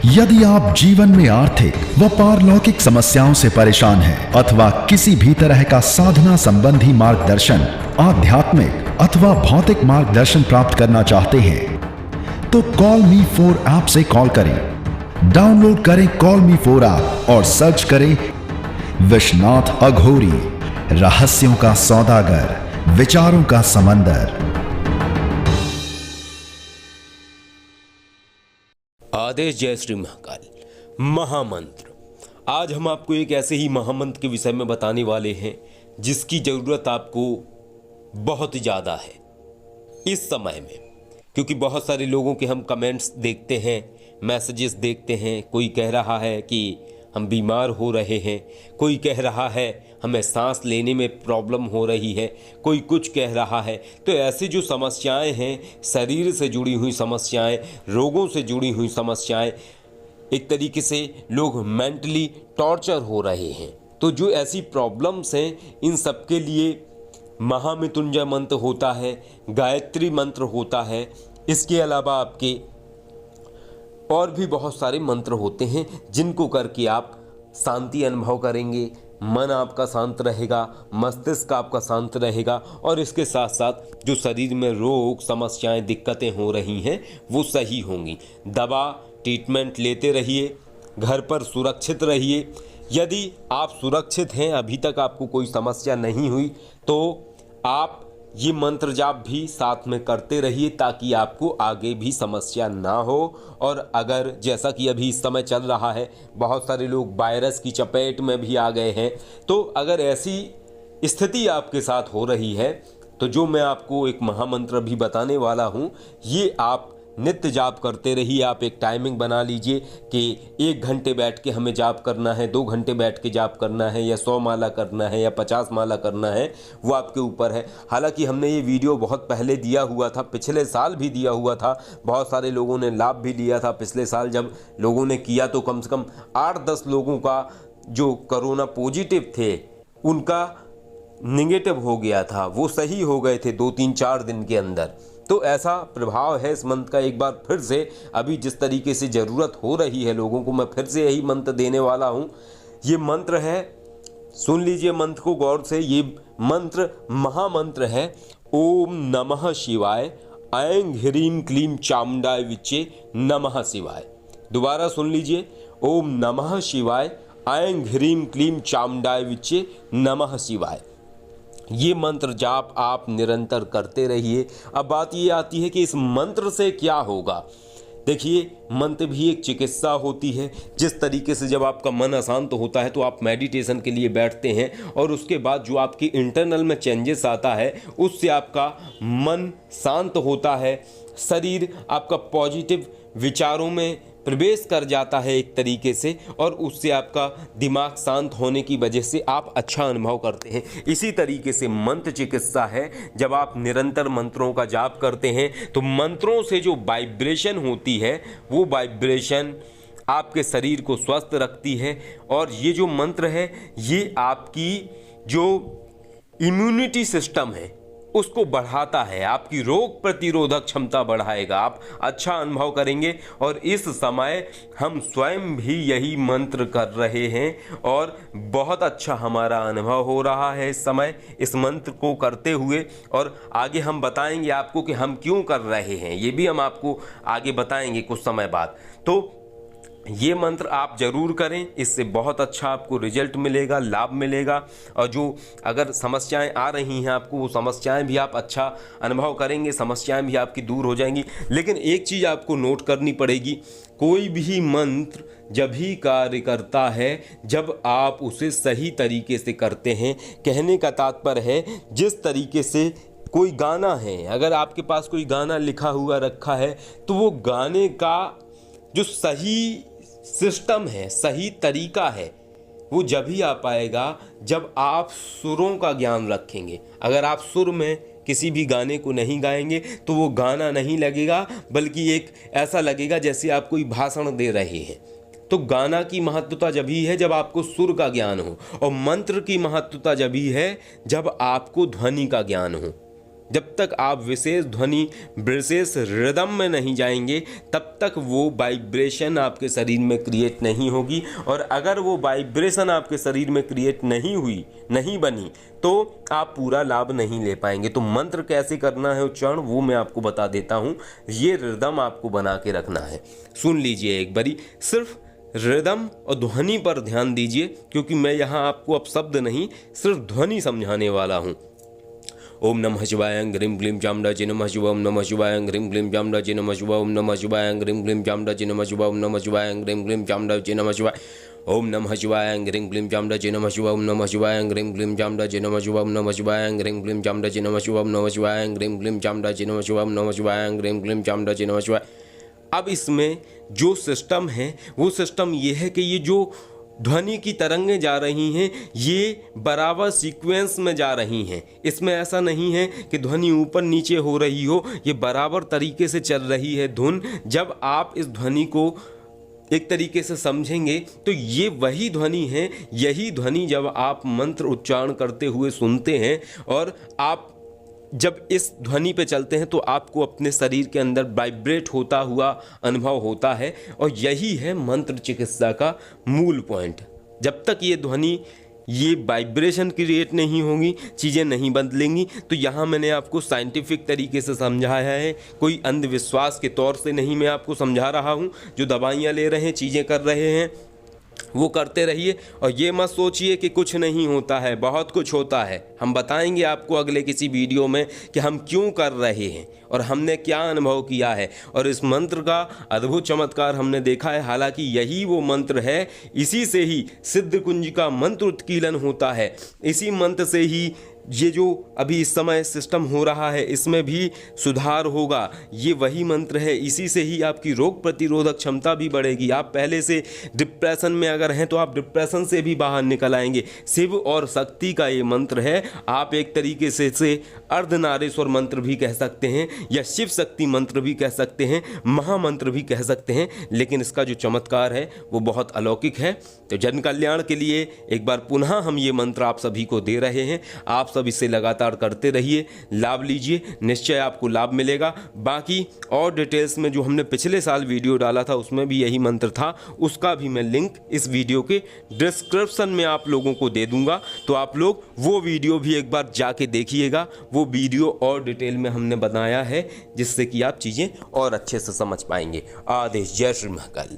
यदि आप जीवन में आर्थिक व पारलौकिक समस्याओं से परेशान हैं अथवा किसी भी तरह का साधना संबंधी मार्गदर्शन, आध्यात्मिक अथवा भौतिक मार्गदर्शन प्राप्त करना चाहते हैं तो कॉल मी 4 ऐप से कॉल करें। डाउनलोड करें कॉल मी 4 ऐप और सर्च करें विश्वनाथ अघोरी, रहस्यों का सौदागर, विचारों का समंदर। आदेश। जय श्री महाकाल। महामंत्र। आज हम आपको एक ऐसे ही महामंत्र के विषय में बताने वाले हैं जिसकी ज़रूरत आपको बहुत ज़्यादा है इस समय में, क्योंकि बहुत सारे लोगों के हम कमेंट्स देखते हैं, मैसेजेस देखते हैं। कोई कह रहा है कि हम बीमार हो रहे हैं, कोई कह रहा है हमें सांस लेने में प्रॉब्लम हो रही है, कोई कुछ कह रहा है। तो ऐसी जो समस्याएं हैं, शरीर से जुड़ी हुई समस्याएं, रोगों से जुड़ी हुई समस्याएं, एक तरीके से लोग मेंटली टॉर्चर हो रहे हैं। तो जो ऐसी प्रॉब्लम्स हैं, इन सब के लिए महामृत्युंजय मंत्र होता है, गायत्री मंत्र होता है। इसके अलावा आपके और भी बहुत सारे मंत्र होते हैं जिनको करके आप शांति अनुभव करेंगे, मन आपका शांत रहेगा, मस्तिष्क आपका शांत रहेगा और इसके साथ साथ जो शरीर में रोग, समस्याएं, दिक्कतें हो रही हैं वो सही होंगी। दवा ट्रीटमेंट लेते रहिए, घर पर सुरक्षित रहिए। यदि आप सुरक्षित हैं, अभी तक आपको कोई समस्या नहीं हुई, तो आप ये मंत्र जाप भी साथ में करते रहिए ताकि आपको आगे भी समस्या ना हो। और अगर जैसा कि अभी इस समय चल रहा है, बहुत सारे लोग वायरस की चपेट में भी आ गए हैं, तो अगर ऐसी स्थिति आपके साथ हो रही है तो जो मैं आपको एक महामंत्र भी बताने वाला हूँ, ये आप नित्य जाप करते रहिए। आप एक टाइमिंग बना लीजिए कि 1 घंटे बैठ के हमें जाप करना है, 2 घंटे बैठ के जाप करना है, या 100 माला करना है या 50 माला करना है, वो आपके ऊपर है। हालांकि हमने ये वीडियो बहुत पहले दिया हुआ था, पिछले साल भी दिया हुआ था, बहुत सारे लोगों ने लाभ भी लिया था। पिछले साल जब लोगों ने किया तो कम से कम 8-10 लोगों का जो कोरोना पॉजिटिव थे उनका निगेटिव हो गया था, वो सही हो गए थे 2-3-4 दिन के अंदर। तो ऐसा प्रभाव है इस मंत्र का। एक बार फिर से अभी जिस तरीके से ज़रूरत हो रही है लोगों को, मैं फिर से यही मंत्र देने वाला हूँ। ये मंत्र है, सुन लीजिए मंत्र को गौर से। ये मंत्र महामंत्र है। ओम नमः शिवाय, ऐं ह्रीं क्लीं चामुंडाय विच्चे नमः शिवाय। दोबारा सुन लीजिए। ओम नमः शिवाय, ऐं ह्रीं क्लीं चामुंडाय विच्चे नमः शिवाय। ये मंत्र जाप आप निरंतर करते रहिए। अब बात ये आती है कि इस मंत्र से क्या होगा। देखिए, मंत्र भी एक चिकित्सा होती है। जिस तरीके से जब आपका मन अशांत होता है तो आप मेडिटेशन के लिए बैठते हैं और उसके बाद जो आपकी इंटरनल में चेंजेस आता है उससे आपका मन शांत होता है, शरीर आपका पॉजिटिव विचारों में प्रवेश कर जाता है एक तरीके से, और उससे आपका दिमाग शांत होने की वजह से आप अच्छा अनुभव करते हैं। इसी तरीके से मंत्र चिकित्सा है। जब आप निरंतर मंत्रों का जाप करते हैं तो मंत्रों से जो वाइब्रेशन होती है वो वाइब्रेशन आपके शरीर को स्वस्थ रखती है। और ये जो मंत्र है ये आपकी जो इम्यूनिटी सिस्टम है उसको बढ़ाता है, आपकी रोग प्रतिरोधक क्षमता बढ़ाएगा, आप अच्छा अनुभव करेंगे। और इस समय हम स्वयं भी यही मंत्र कर रहे हैं और बहुत अच्छा हमारा अनुभव हो रहा है इस समय इस मंत्र को करते हुए। और आगे हम बताएंगे आपको कि हम क्यों कर रहे हैं, ये भी हम आपको आगे बताएंगे कुछ समय बाद। तो ये मंत्र आप जरूर करें, इससे बहुत अच्छा आपको रिजल्ट मिलेगा, लाभ मिलेगा। और जो अगर समस्याएं आ रही हैं आपको, वो समस्याएं भी आप अच्छा अनुभव करेंगे, समस्याएं भी आपकी दूर हो जाएंगी। लेकिन एक चीज़ आपको नोट करनी पड़ेगी, कोई भी मंत्र जब ही कार्य करता है जब आप उसे सही तरीके से करते हैं। कहने का तात्पर्य है, जिस तरीके से कोई गाना है, अगर आपके पास कोई गाना लिखा हुआ रखा है तो वो गाने का जो सही सिस्टम है, सही तरीका है, वो जब ही आ पाएगा जब आप सुरों का ज्ञान रखेंगे। अगर आप सुर में किसी भी गाने को नहीं गाएंगे तो वो गाना नहीं लगेगा, बल्कि एक ऐसा लगेगा जैसे आप कोई भाषण दे रहे हैं। तो गाना की महत्वता जब ही है जब आपको सुर का ज्ञान हो, और मंत्र की महत्वता जब ही है जब आपको ध्वनि का ज्ञान हो। जब तक आप विशेष ध्वनि विशेष रिदम में नहीं जाएंगे तब तक वो वाइब्रेशन आपके शरीर में क्रिएट नहीं होगी। और अगर वो वाइब्रेशन आपके शरीर में क्रिएट नहीं बनी तो आप पूरा लाभ नहीं ले पाएंगे। तो मंत्र कैसे करना है उच्चारण वो मैं आपको बता देता हूँ। ये रिदम आपको बना के रखना है। सुन लीजिए एक बारी, सिर्फ रिदम और ध्वनि पर ध्यान दीजिए, क्योंकि मैं यहाँ आपको अब शब्द नहीं सिर्फ ध्वनि समझाने वाला हूँ। ओम नमः शिवाय ग्रीम ग्लीम चामुंडाजी नमः शिवाय। ओम नमः शिवाय ग्रीम ग्लीम चामुंडाजी नमः शिवाय। ओम नमः शिवाय ग्रीम ग्लीम चामुंडाजी नमः शिवाय। ओम नमः शिवाय ग्रीम ग्लीम चामुंडाजी नमः शिवाय। ओम नमः शिवाय ग्रीम ग्लीम चामुंडाजी नमः शिवाय। ओम नमः शिवाय ग्रीम ग्लीम चामुंडाजी नमः शिवाय। ओम नमः शिवाय ग्रीम ग्लीम चामुंडाजी नमः शिवाय। ओम नमः शिवाय ग्रीम ग्लीम चामुंडाजी नमः शिवाय। ओम नमः शिवाय ग्रीम ग्लीम चामुंडाजी नमः शिवाय। अब इसमें जो सिस्टम है वो सिस्टम ये है कि ये जो ध्वनि की तरंगें जा रही हैं ये बराबर सीक्वेंस में जा रही हैं। इसमें ऐसा नहीं है कि ध्वनि ऊपर नीचे हो रही हो, ये बराबर तरीके से चल रही है धुन। जब आप इस ध्वनि को एक तरीके से समझेंगे तो ये वही ध्वनि है। यही ध्वनि जब आप मंत्र उच्चारण करते हुए सुनते हैं और आप जब इस ध्वनि पे चलते हैं तो आपको अपने शरीर के अंदर वाइब्रेट होता हुआ अनुभव होता है। और यही है मंत्र चिकित्सा का मूल पॉइंट। जब तक ये ध्वनि ये वाइब्रेशन क्रिएट नहीं होगी, चीज़ें नहीं बदलेंगी। तो यहाँ मैंने आपको साइंटिफिक तरीके से समझाया है, कोई अंधविश्वास के तौर से नहीं मैं आपको समझा रहा हूँ। जो दवाइयाँ ले रहे हैं, चीज़ें कर रहे हैं, वो करते रहिए और ये मत सोचिए कि कुछ नहीं होता है, बहुत कुछ होता है। हम बताएंगे आपको अगले किसी वीडियो में कि हम क्यों कर रहे हैं और हमने क्या अनुभव किया है। और इस मंत्र का अद्भुत चमत्कार हमने देखा है। हालांकि यही वो मंत्र है, इसी से ही सिद्ध कुंज का मंत्र उत्कीलन होता है। इसी मंत्र से ही ये जो अभी इस समय सिस्टम हो रहा है इसमें भी सुधार होगा। ये वही मंत्र है, इसी से ही आपकी रोग प्रतिरोधक क्षमता भी बढ़ेगी। आप पहले से डिप्रेशन में अगर हैं तो आप डिप्रेशन से भी बाहर निकल आएंगे। शिव और शक्ति का ये मंत्र है। आप एक तरीके से इसे अर्धनारीश्वर मंत्र भी कह सकते हैं या शिव शक्ति मंत्र भी कह सकते हैं, महामंत्र भी कह सकते हैं। लेकिन इसका जो चमत्कार है वो बहुत अलौकिक है। तो जन कल्याण के लिए एक बार पुनः हम ये मंत्र आप सभी को दे रहे हैं। आप सब इसे लगातार करते रहिए, लाभ लीजिए, निश्चय आपको लाभ मिलेगा। बाकी और डिटेल्स में जो हमने पिछले साल वीडियो डाला था उसमें भी यही मंत्र था, उसका भी मैं लिंक इस वीडियो के डिस्क्रिप्शन में आप लोगों को दे दूंगा। तो आप लोग वो वीडियो भी एक बार जाके देखिएगा। वो वीडियो और डिटेल में हमने बनाया है जिससे कि आप चीज़ें और अच्छे से समझ पाएंगे। आदेश। जय श्री महाकाल।